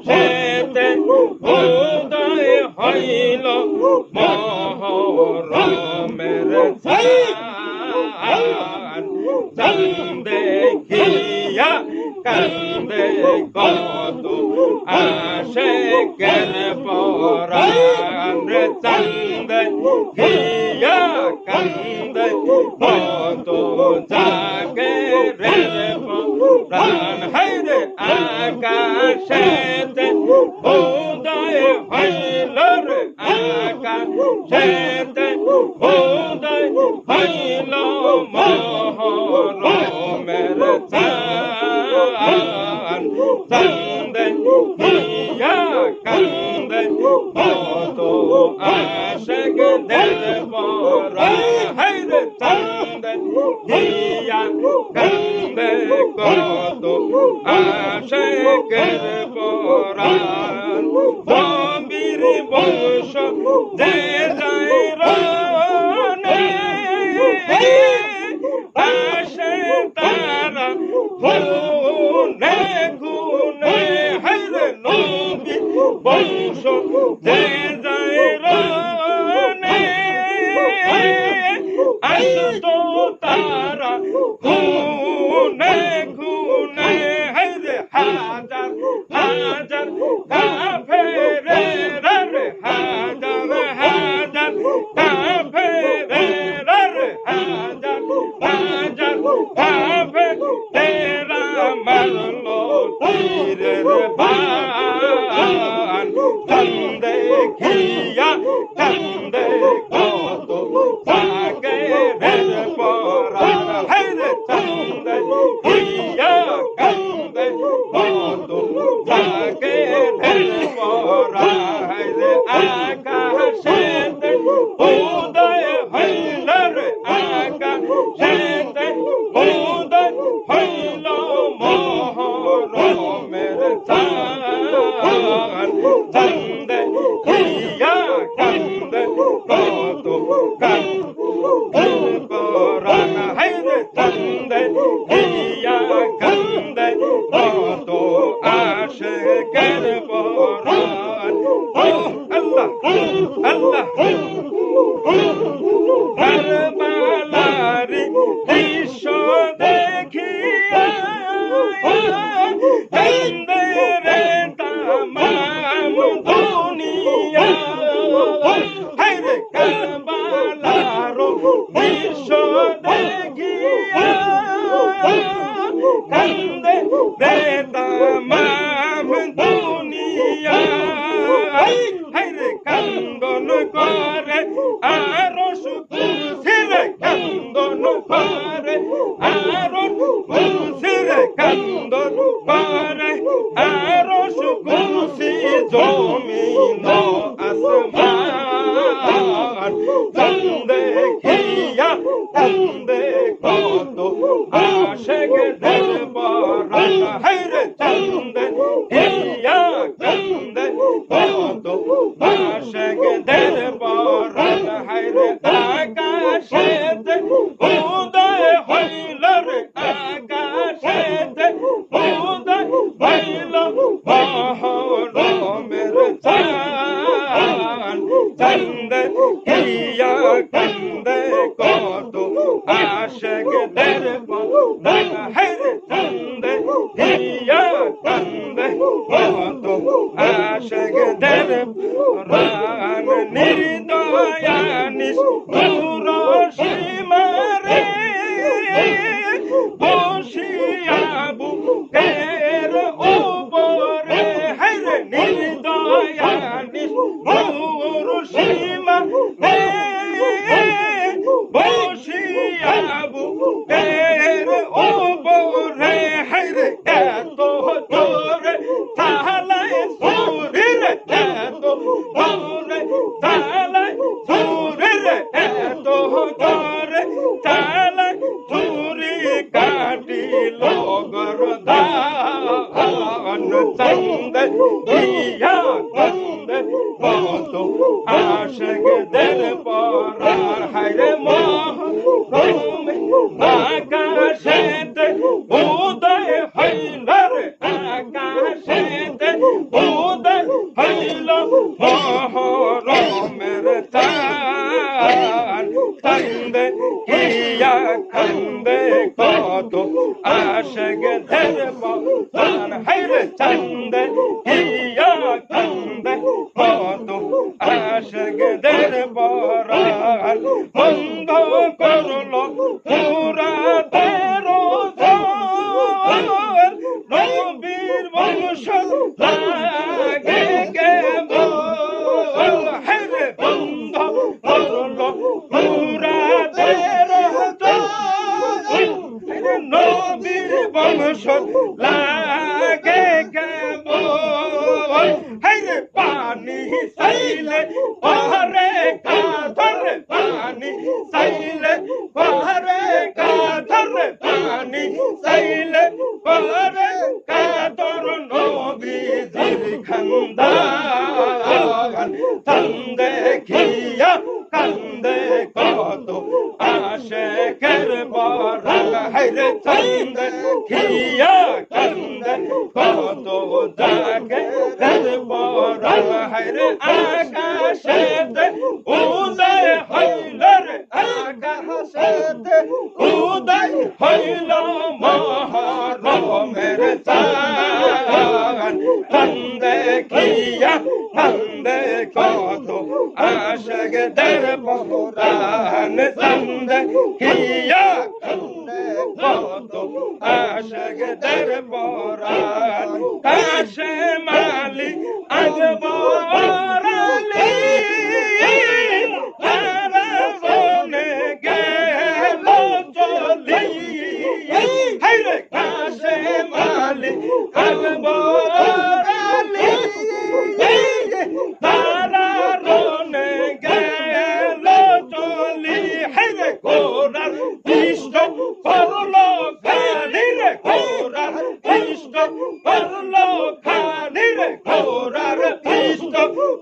সেতে উদয় হইল মহরমের চাঁদ চাঁদে দেখিয়া কান্দে কত আশিকের পরাণ রে চাঁদে দেখিয়া কান্দে কত জাগের পরাণ হায়রে আকাশেতে উদয় হইল রে আকাশেতে উদয় হইল মহরমের চাঁদ চাঁদে দেখিয়া কান্দে কত আশিকদের পরাণ হায়রে চাঁদে দেখিয়া কান্দে কত আশিকের পরাণ কবির বংশ যে যায় রনে আসে তারা খুনে খুনে হায়রে নবী বংশ যে যায় রনে আসতো তারা খুনে খুনে হায়রে হাজার হাজার কাফেরে রে হাজার হাজার কাফেরে রে হাজার হাজার কাফেরা মারলো তীরের বাণ কান্দে খিয়া কান্দে কত জাগের পরাণ হায়রে চাঁদে খিয়া কান্দে কত জাগের পরাণ হায়রে আকাশেতে উদয় হইল রে আকাশেতে উদয় হইল মহরমের চাঁদ চাঁদে দেখিয়া কান্দে কত জাগের পরাণ হায়রে চাঁদে দেখিয়া কান্দে কত আশিকের পরাণ ও আল্লাহ আল্লাহ কারবালারি দৃশ্য দেখিয়া কান্দে রে তামাম দুনিয়া হায়রে কারবালার দৃশ্য দেখিয়া কান্দে রে তামাম দুনিয়া হায়রে কান্দন করে আরশ কুরসিরে কান্দন করে আরশ কুরসিরে কান্দন করে আরশ কুরসি জমিন আসমান কান্দে খিয়া কান্দে কত আশিকদের পরাণ হায়রে চাঁদে খিয়া কান্দে কত আশিকদের পরাণ হায়রে আকাশেতে উদয় হইল রে আকাশেতে উদয় হইল মহরমের চাঁদ চাঁদে দেখিয়া কান্দে কত আশিকদের পরাণ হায়রে চাঁদে দেখিয়া কান্দে কত আশিকদের পরাণ নির্দয়া নিষ্ঠুর সীমারে বসিয়া বুকের উপরে হায়রে নির্দয়া নিষ্ঠুর সীমারে বসিয়া বুকের উপরে হায়রে এত জোরে তালায় সুরিরে এত জোরে তালায় সুরিরে এত জোরে তালায় সুরি কাটিল গরদান চাঁদে দিয়া কান্দে কত আশিকদের পরাণ হায়রে মহরমে আকাশেতে উদয় হইল রে আকাশেতে আকাশেতে উদয় হইল মহরমের চাঁদ কান্দে হিয়া কান্দে কত আশিক দরবান হায়রে চান্দে হিয়া কান্দে কত আশিক দরবান বন্ধ করলো পুরা তেরো নবীর বংশ লাগে কেবল হায়রে বন্ধ করলো পুরা তেরো নবীর বংশ লাগে কেবল হায়রে পানি চাইলে পাহাড়ে কাঁধরে পানি চাইলে পাহাড়ে কাঁধরে পানি চাইলে পাহাড়ে কাঁধর নবীজির খানদান কান্দে খিয়া কান্দে কত আশিকের বরাত হায়রে কান্দে খিয়া কান্দে কত জাগে বরাত হায়রে আকাশেতে উদয় হইল রে আকাশেতে উদয় হইল মহরমের চাঁদ কান্দে খিয়া কান্দে কত আশিক দরবান কান্দে খিয়া কান্দে কত আশিক দরবান কাশে মালি আকবর আলী তারা বনে গেল চলি হায়রে কাশে মালি আকবর আলী তারা রনে গেল চলি হায়রে ঘোড়ার পিষ্ট করলো খানি রে ঘোড়ার পিষ্ট করলো খানি রে ঘোড়ার পিষ্ট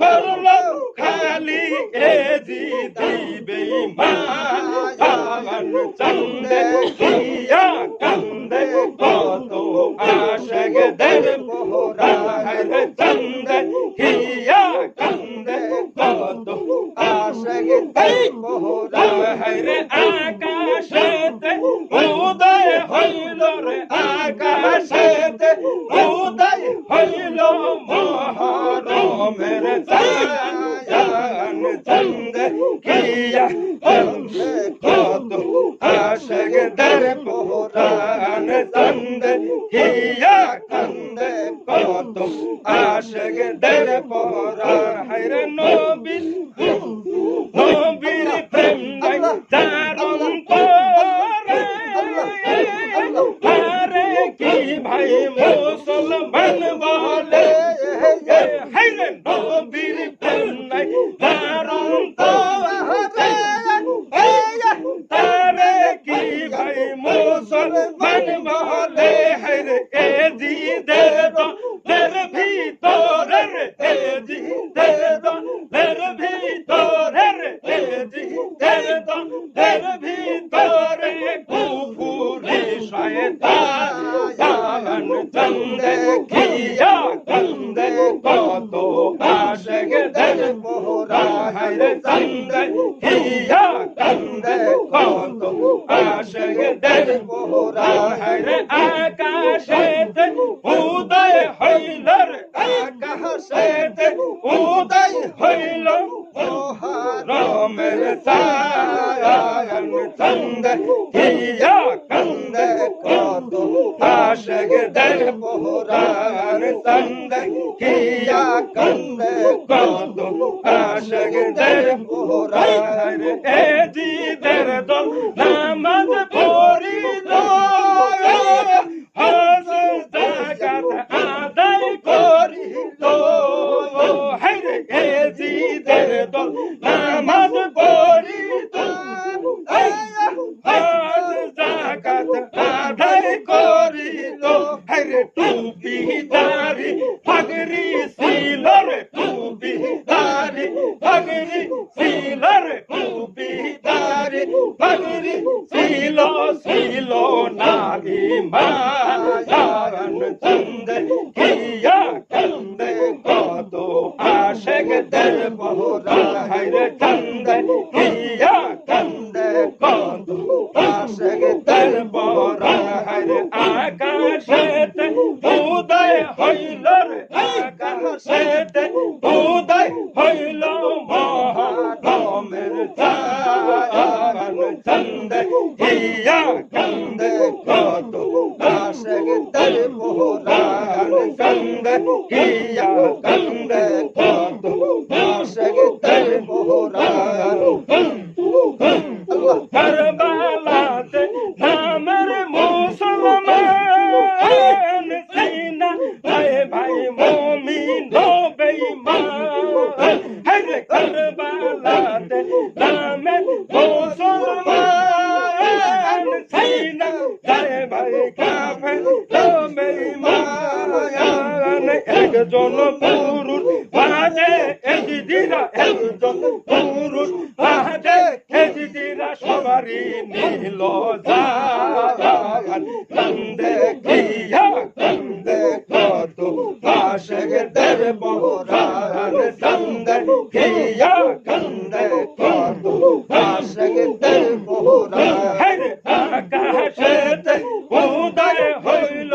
করলো খালি এ জি দিবে মান চন্দে হিয়া কান্দে কত আশিক দরবান হায়রে চন্দে হিয়া কান্দে কত আশিক দরবান হায়রে আকাশেতে উদয় হইল রে আকাশেতে উদয় হইল মহরমের চাঁদ চন্দে হিয়া কান্দে কত আশিক দরবান চন্দে হিয়া কান্দে কত আশিক দরবান হায়রে নবীর প্রেম নাই জারম করে আরে কি ভাই মুসলমান বলে হায়রে নবীর প্রেম নাই জারম করে তারে কি ভাই মুসলমান বলে হায়রে এ জি দের ভিতরে রে এ জি দের ভিতরে রে এ জি দের ভিতরে কুফুরি শয়তান চন্দে খিয়া কান্দে কত আশিক দরবান হায়রে চন্দে খিয়া কান্দে কত আশিক দরবান হায়রে আকাশেতে উদয় হইল রে আকাশেতে উদয় হইল মহরমের চাঁদ চন্দে হিয়া কান্দে কত আশিক দরবান চন্দে হিয়া কান্দে কত আশিক দরবান এ জি দরদল নামাজ পড়িল হজ যাকাত আদায় করিল হায়রে এ জি দরদল নামাজ পড়িল হজ যাকাত আদায় করিল হায়রে টুপি দাড়ি পাগড়ি ছিল রে টুপি দাড়ি পাগড়ি ছিল রে টুপি দাড়ি পাগড়ি ছিল না ইমান চন্দে হিয়া আশেকদের বহরা হাইরে কান্দে হিয়া কান্দে কত আশেকদের বহরা হাইরে আকাশেতে উদয় হইল রে আকাশেতে উদয় হইল মহারমের চাঁদ কান্দে হিয়া কান্দে কত আশেকদের বহরা কান্দে হিয়া কান্দে কত আশেকদের বহরা কারবালাতে নামের মুসলমান সিনা আয় ভাই মুমিন বেঈমান হে কারবালাতে নামের মুসলমান সিনা আয় ভাই কাফের বেঈমান একজন পুরুষ বাজে এজিদিরা একজন পুরুষ বাজে এজিদিরা সবারই নীল জান কান্দে কিয়া কান্দে কত আশেকদের বহরান কান্দে কিয়া কান্দে কত আশেকদের বহরান আকাশেতে উদয় হইল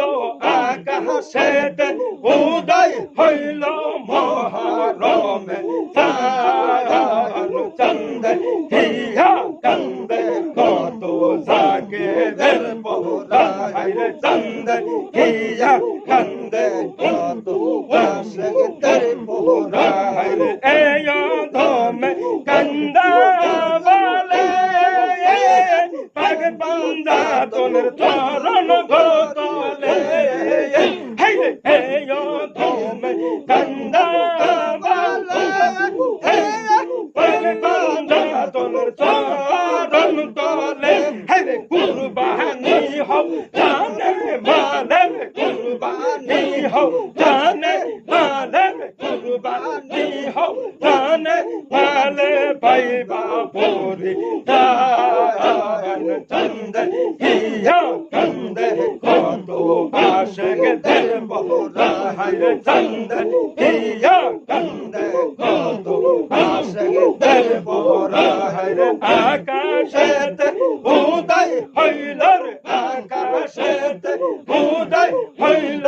আকাশেতে উদয় হইল মহারমে চাঁদ কান্দে হিয়া কান্দে কত জাকেদের বহরা হাইরে কান্দে হিয়া কান্দে কত আশেকদের বহরা হাইরে এই ধমে কান্দা বলে পাগ বান্দা তোর চরণ ঘোতলে হাইরে এই ধমে কান্দা বলে পাগ বান্দা তোর চরণ তলে হাইরে কুরবানি হও জানে মানে কুরবানি হও জানে মানে কুরবানি হও জানে মানে পাইবা পরি দান চন্দে হিয়া কান্দে কত আশেকদের বহরা হাইরে চন্দে হিয়া কান্দে কত আশেকদের বহরা হাইরে আকাশেতে উদয় হইল রে আকাশেতে উদয় হইল